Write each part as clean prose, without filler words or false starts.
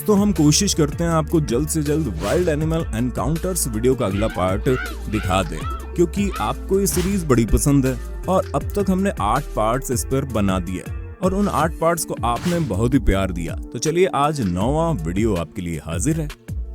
दोस्तों हम कोशिश करते हैं आपको जल्द से जल्द वाइल्ड एनिमल एनकाउंटर्स वीडियो का अगला पार्ट दिखा दें, क्योंकि आपको ये सीरीज बड़ी पसंद है और अब तक हमने 8 पार्ट्स इस पर बना दिए और उन 8 पार्ट्स को आपने बहुत ही प्यार दिया। तो चलिए आज 9वां वीडियो आपके लिए हाजिर है।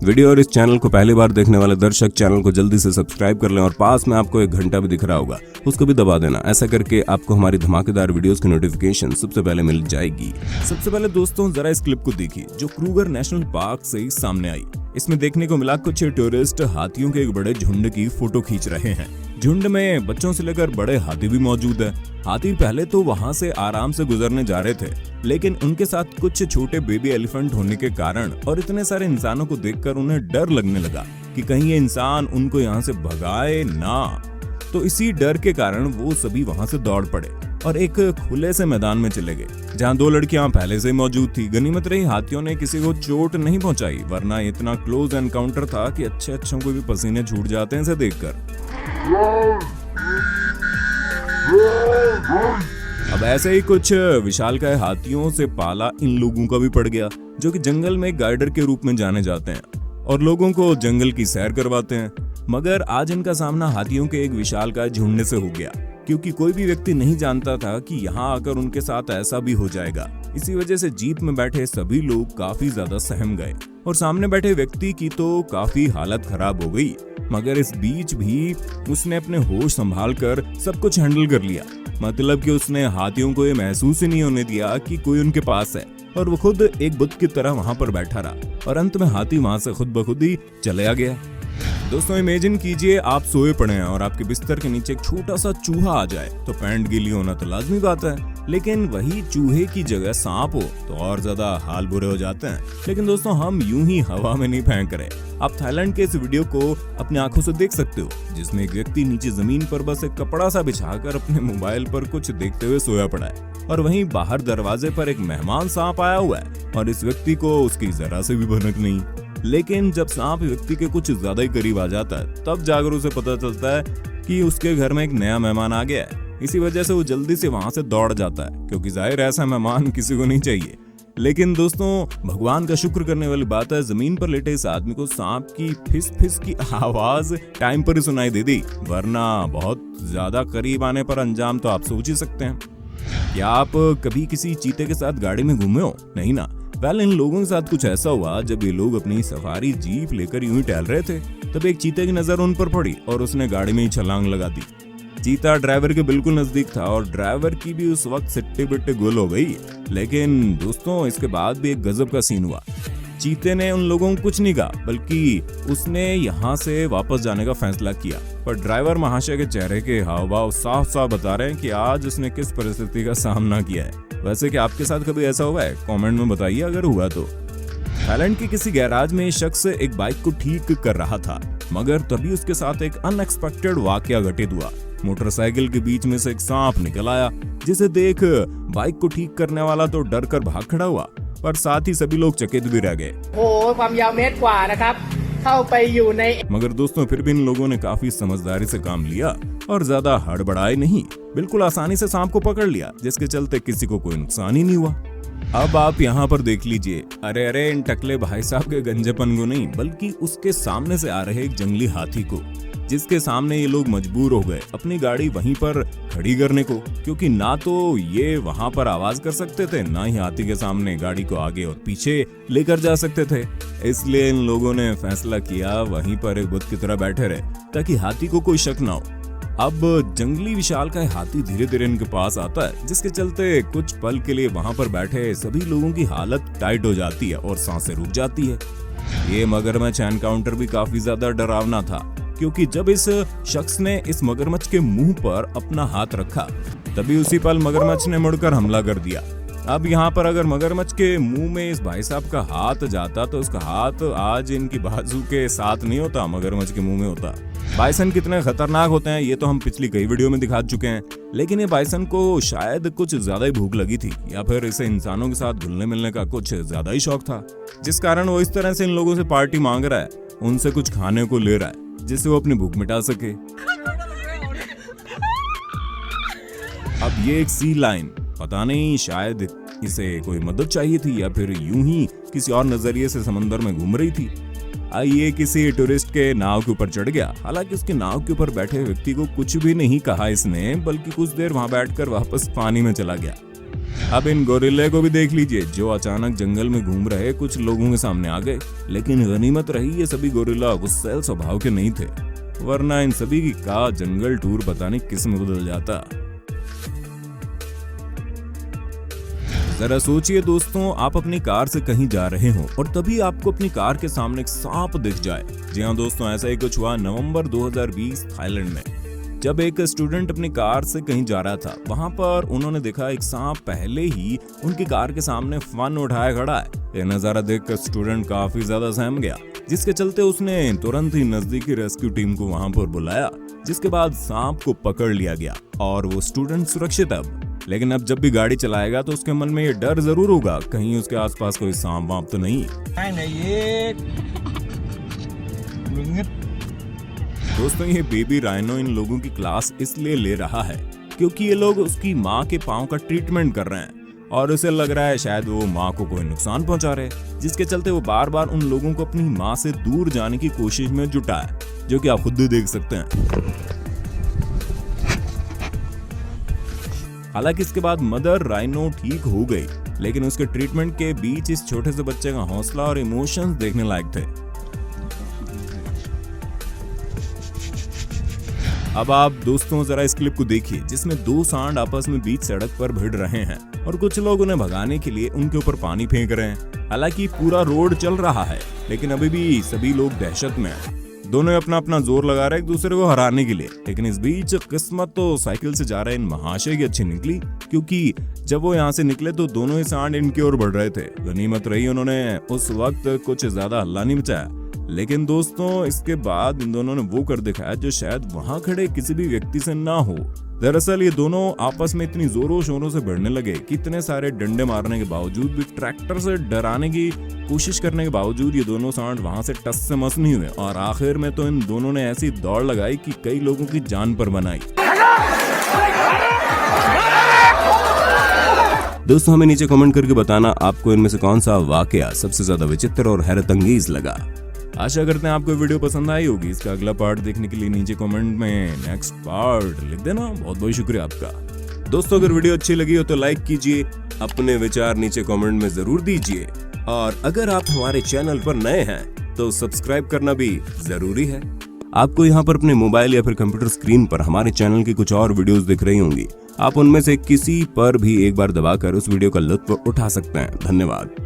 वीडियो और इस चैनल को पहली बार देखने वाले दर्शक चैनल को जल्दी से सब्सक्राइब कर लें और पास में आपको एक घंटा भी दिख रहा होगा, उसको भी दबा देना। ऐसा करके आपको हमारी धमाकेदार वीडियोस की नोटिफिकेशन सबसे पहले मिल जाएगी। सबसे पहले दोस्तों जरा इस क्लिप को देखिए जो क्रूगर नेशनल पार्क से सामने आई। इसमें देखने को मिला कुछ टूरिस्ट हाथियों के एक बड़े झुंड की फोटो खींच रहे हैं। झुंड में बच्चों से लेकर बड़े हाथी भी मौजूद है। हाथी पहले तो वहां से आराम से गुजरने जा रहे थे, लेकिन उनके साथ कुछ छोटे बेबी एलिफेंट होने के कारण और इतने सारे इंसानों को देखकर उन्हें डर लगने लगा कि कहीं ये इंसान उनको यहाँ से भगाए ना। तो इसी डर के कारण वो सभी वहां से दौड़ पड़े और एक खुले से मैदान में चले गए जहाँ 2 लड़कियां पहले से मौजूद थी। गनीमत रही हाथियों ने किसी को चोट नहीं पहुंचाई, वरना इतना क्लोज एनकाउंटर था कि अच्छों को भी पसीने छूट जाते हैं इसे देखकर। अब ऐसे ही कुछ विशालकाय हाथियों से पाला इन लोगों का भी पड़ गया, जो कि जंगल में गाइडर के रूप में जाने जाते हैं और लोगों को जंगल की सैर करवाते हैं। मगर आज इनका सामना हाथियों के एक विशालकाय झुंड से हो गया, क्योंकि कोई भी व्यक्ति नहीं जानता था कि यहाँ आकर उनके साथ ऐसा भी हो जाएगा। इसी वजह से जीप में बैठे सभी लोग काफी ज्यादा सहम गए और सामने बैठे व्यक्ति की तो काफी हालत खराब हो गई। मगर इस बीच भी उसने अपने होश संभाल कर सब कुछ हैंडल कर लिया। मतलब कि उसने हाथियों को ये महसूस ही नहीं होने दिया कि कोई उनके पास है और वो खुद एक बुत की तरह वहां पर बैठा रहा और अंत में हाथी वहां से खुद ब खुद ही चला गया। दोस्तों इमेजिन कीजिए आप सोए पड़े हैं और आपके बिस्तर के नीचे एक छोटा सा चूहा आ जाए, तो पैंट गीली होना तो लाजमी बात है, लेकिन वही चूहे की जगह सांप हो तो और ज्यादा हाल बुरे हो जाते हैं। लेकिन दोस्तों हम यूं ही हवा में नहीं फेंक रहे। आप थाईलैंड के इस वीडियो को अपनी आंखों से देख सकते हो, जिसमें एक व्यक्ति नीचे जमीन पर बस एक कपड़ा सा बिछाकर अपने मोबाइल पर कुछ देखते हुए सोया पड़ा है और वहीं बाहर दरवाजे पर एक मेहमान सांप आया हुआ है और इस व्यक्ति को उसकी जरा से भी भनक नहीं। लेकिन जब सांप व्यक्ति के कुछ ज्यादा ही करीब आ जाता है तब जाकर उसे पता चलता है कि उसके घर में एक नया मेहमान आ गया है। इसी वजह से वो जल्दी से वहां से दौड़ जाता है, क्योंकि जाहिर ऐसा मेहमान किसी को नहीं चाहिए। लेकिन दोस्तों भगवान का शुक्र करने वाली बात है, जमीन पर लेटे इस आदमी को सांप की फिस फिस की आवाज टाइम पर ही सुनाई दे दी, वरना बहुत ज्यादा करीब आने पर अंजाम तो आप सोच ही सकते हैं। क्या आप कभी किसी चीते के साथ गाड़ी में घूमे हो? नहीं ना। इन लोगों के साथ कुछ ऐसा हुआ जब ये लोग अपनी सफारी जीप लेकर यूं ही टहल रहे थे, तब एक चीते की नजर उन पर पड़ी और उसने गाड़ी में ही छलांग लगा दी। चीता ड्राइवर के बिल्कुल नजदीक था और ड्राइवर की भी उस वक्त सिट्टे बिट्टे गुल हो गई। लेकिन दोस्तों इसके बाद भी एक गजब का सीन हुआ। चीते ने उन लोगों को कुछ नहीं कहा, बल्कि उसने यहाँ से वापस जाने का फैसला किया। पर ड्राइवर महाशय के चेहरे के हाव भाव साफ साफ बता रहे हैं कि आज उसने किस परिस्थिति का सामना किया है। वैसे क्या आपके साथ कभी ऐसा हुआ है? कमेंट में बताइए अगर हुआ तो। थाईलैंड के किसी गैराज में शख्स एक बाइक को ठीक कर रहा था, मगर तभी उसके साथ एक अनएक्सपेक्टेड वाकया घटित हुआ। मोटरसाइकिल के बीच में से एक सांप निकल आया, जिसे देख बाइक को ठीक करने वाला तो डर कर भाग खड़ा हुआ, पर साथ ही सभी लोग चकित भी रह गए। मगर दोस्तों फिर भी इन लोगों ने काफी समझदारी से काम लिया और ज्यादा हड़बड़ाए नहीं, बिल्कुल आसानी से सांप को पकड़ लिया, जिसके चलते किसी को कोई नुकसान ही नहीं हुआ। अब आप यहाँ पर देख लीजिए, अरे इन टकले भाई साहब के गंजेपन को नहीं, बल्कि उसके सामने से आ रहे एक जंगली हाथी को, जिसके सामने ये लोग मजबूर हो गए अपनी गाड़ी वहीं पर खड़ी करने को, क्योंकि ना तो ये वहां पर आवाज कर सकते थे, ना ही हाथी के सामने गाड़ी को आगे और पीछे लेकर जा सकते थे। इसलिए इन लोगों ने फैसला किया वहीं पर एक बुत की तरह बैठे रहे, ताकि हाथी को कोई शक ना हो। अब जंगली विशालकाय हाथी धीरे धीरे इनके पास आता है, जिसके चलते कुछ पल के लिए वहां पर बैठे सभी लोगों की हालत टाइट हो जाती है और सांसें रुक जाती है। ये मगरमच्छ एनकाउंटर भी काफी ज्यादा डरावना था, क्योंकि जब इस शख्स ने इस मगरमच्छ के मुंह पर अपना हाथ रखा, तभी उसी पल मगरमच्छ ने मुड़कर हमला कर दिया। अब यहाँ पर अगर मगरमच्छ के मुंह में इस भाई साहब का हाथ जाता तो उसका हाथ आज इनकी बाजू के साथ नहीं होता, मगरमच्छ के मुंह में होता। बाइसन कितने खतरनाक होते हैं ये तो हम पिछली कई वीडियो में दिखा चुके हैं, लेकिन ये बाइसन को शायद कुछ ज्यादा ही भूख लगी थी, या फिर इसे इंसानों के साथ घुलने मिलने का कुछ ज्यादा ही शौक था, जिस कारण वो इस तरह से इन लोगों से पार्टी मांग रहा है, उनसे कुछ खाने को ले रहा है, जिससे वो अपनी भूख मिटा सके। अब ये एक सी लाइन, पता नहीं शायद इसे कोई मदद चाहिए थी या फिर यूं ही किसी और नजरिए से समंदर में घूम रही थी। ये किसी टूरिस्ट के नाव के ऊपर चढ़ गया। हालांकि उसके नाव के ऊपर बैठे व्यक्ति को कुछ भी नहीं कहा इसने, बल्कि कुछ देर वहां बैठकर वापस पानी में चला गया। अब इन गोरिल्ले को भी देख लीजिए, जो अचानक जंगल में घूम रहे कुछ लोगों के सामने आ गए। लेकिन गनीमत रही ये सभी गोरिल्ला गुस्सैल स्वभाव के नहीं थे, वरना इन सभी का जंगल टूर पता नहीं किस में बदल जाता। जरा सोचिए दोस्तों, आप अपनी कार से कहीं जा रहे हो और तभी आपको अपनी कार के सामने एक सांप दिख जाए। जी हाँ दोस्तों, ऐसा ही कुछ हुआ नवंबर 2020 थाईलैंड में। जब एक स्टूडेंट अपनी कार से कहीं जा रहा था, वहां पर उन्होंने देखा एक सांप पहले ही उनकी कार के सामने फन उठाए खड़ा है। यह नजारा देखकर स्टूडेंट काफी ज्यादा सहम गया, जिसके चलते उसने तुरंत ही नजदीकी रेस्क्यू टीम को वहां पर बुलाया, जिसके बाद सांप को पकड़ लिया गया और वो स्टूडेंट सुरक्षित अब। लेकिन अब जब भी गाड़ी चलाएगा तो उसके मन में ये डर जरूर होगा, कहीं उसके आसपास कोई सांप वाप तो नहीं। दोस्तों, ये बेबी राइनो इन लोगों की क्लास इसलिए ले रहा है क्योंकि ये लोग उसकी माँ के पाँव का ट्रीटमेंट कर रहे हैं और उसे लग रहा है शायद वो माँ को कोई नुकसान पहुंचा रहे, जिसके चलते वो बार बार उन लोगों को अपनी माँ से दूर जाने की कोशिश में जुटा है, जो कि आप खुद ही देख सकते हैं। हालांकि इसके बाद मदर राइनो ठीक हो गई, लेकिन उसके ट्रीटमेंट के बीच इस छोटे से बच्चे का हौसला और इमोशंस देखने लायक थे। अब आप दोस्तों जरा इस क्लिप को देखिए, जिसमें दो सांड आपस में बीच सड़क पर भिड़ रहे हैं और कुछ लोग उन्हें भगाने के लिए उनके ऊपर पानी फेंक रहे हैं। हालांकि पूरा रोड चल रहा है, लेकिन अभी भी सभी लोग दहशत में हैं। दोनों अपना अपना जोर लगा रहे एक दूसरे को हराने के लिए। लेकिन इस बीच किस्मत तो साइकिल से जा रहे इन महाशय की अच्छी निकली, क्योंकि जब वो यहाँ से निकले तो दोनों ही सांड इनकी ओर बढ़ रहे थे। गनीमत रही उन्होंने उस वक्त कुछ ज्यादा हल्ला नहीं मचाया। लेकिन दोस्तों, इसके बाद इन दोनों ने वो कर दिखाया जो शायद वहां खड़े किसी भी व्यक्ति से ना हो। दरअसल ये दोनों आपस में इतनी जोरों शोरों से भिड़ने लगे कि इतने सारे डंडे मारने के बावजूद भी, ट्रैक्टर से डराने की कोशिश करने के बावजूद ये दोनों सांड वहां से टस से मस नहीं हुए और आखिर में तो इन दोनों ने ऐसी दौड़ लगाई कि कई लोगों की जान पर बनाई। दोस्तों, हमें नीचे कमेंट करके बताना आपको इनमें से कौन सा वाकया सबसे ज्यादा विचित्र और हैरत अंगेज लगा। आशा करते हैं आपको वीडियो पसंद आई होगी। इसका अगला पार्ट देखने के लिए नीचे कमेंट में नेक्स्ट पार्ट लिख देना। बहुत बहुत शुक्रिया आपका। दोस्तों, अगर वीडियो अच्छी लगी हो तो लाइक कीजिए, अपने विचार नीचे कमेंट में जरूर दीजिए और अगर आप हमारे चैनल पर नए हैं तो सब्सक्राइब करना भी जरूरी है। आपको यहाँ पर अपने मोबाइल या फिर कंप्यूटर स्क्रीन पर हमारे चैनल की कुछ और वीडियोस दिख रही होंगी। आप उनमें से किसी पर भी एक बार दबाकर उस वीडियो का लुत्फ उठा सकते हैं। धन्यवाद।